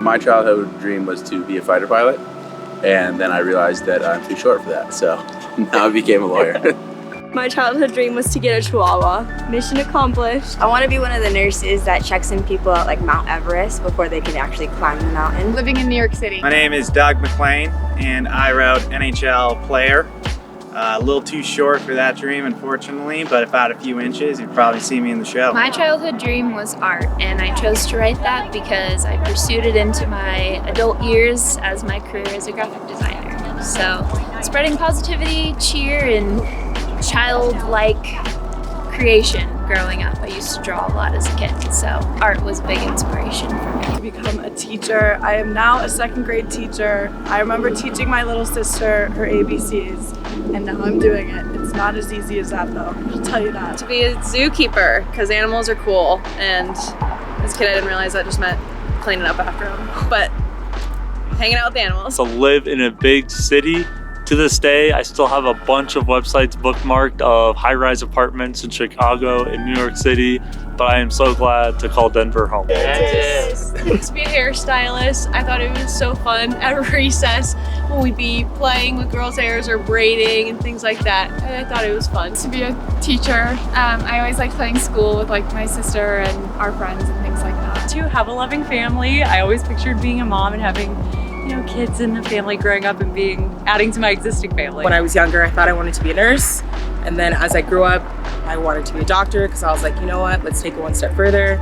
My childhood dream was to be a fighter pilot, and then I realized that I'm too short for that, so now I became a lawyer. My childhood dream was to get a Chihuahua. Mission accomplished. I want to be one of the nurses that checks in people at like Mount Everest before they can actually climb the mountain. Living in New York City. My name is Doug McLean, and I wrote NHL player. A little too short for that dream, unfortunately, but about a few inches, you'd probably see me in the show. My childhood dream was art, and I chose to write that because I pursued it into my adult years as my career as a graphic designer. So, spreading positivity, cheer, and childlike creation growing up. I used to draw a lot as a kid, so art was a big inspiration for me. To become a teacher. I am now a second grade teacher. I remember teaching my little sister her ABCs, and now I'm doing it. It's not as easy as that though, I'll tell you that. To be a zookeeper, because animals are cool, and as a kid I didn't realize that just meant cleaning up after them, but hanging out with animals. To live in a big city. To this day, I still have a bunch of websites bookmarked of high-rise apartments in Chicago and New York City, but I am so glad to call Denver home. To be a hairstylist, I thought it was so fun at recess when we'd be playing with girls' hairs or braiding and things like that. I thought it was fun. To be a teacher, I always liked playing school with like my sister and our friends and things like that. To have a loving family. I always pictured being a mom and having kids in the family growing up and adding to my existing family. When I was younger, I thought I wanted to be a nurse. And then as I grew up, I wanted to be a doctor because I was like, you know what, let's take it one step further.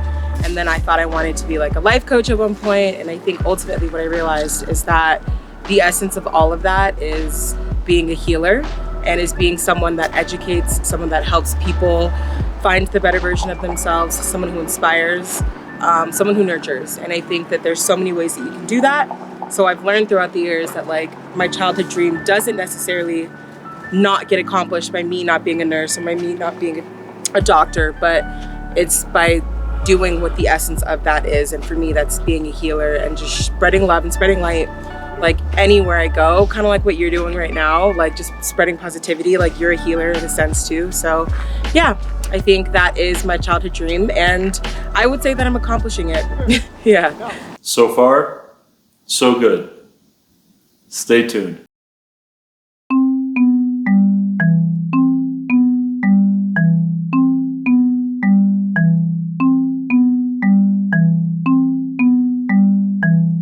And then I thought I wanted to be like a life coach at one point. And I think ultimately what I realized is that the essence of all of that is being a healer and is being someone that educates, someone that helps people find the better version of themselves, someone who inspires, someone who nurtures. And I think that there's so many ways that you can do that. So I've learned throughout the years that like my childhood dream doesn't necessarily not get accomplished by me not being a nurse or by me not being a doctor, but it's by doing what the essence of that is. And for me, that's being a healer and just spreading love and spreading light, like anywhere I go, kind of like what you're doing right now, like just spreading positivity, like you're a healer in a sense too. So yeah, I think that is my childhood dream and I would say that I'm accomplishing it. Yeah. So far, so good. Stay tuned.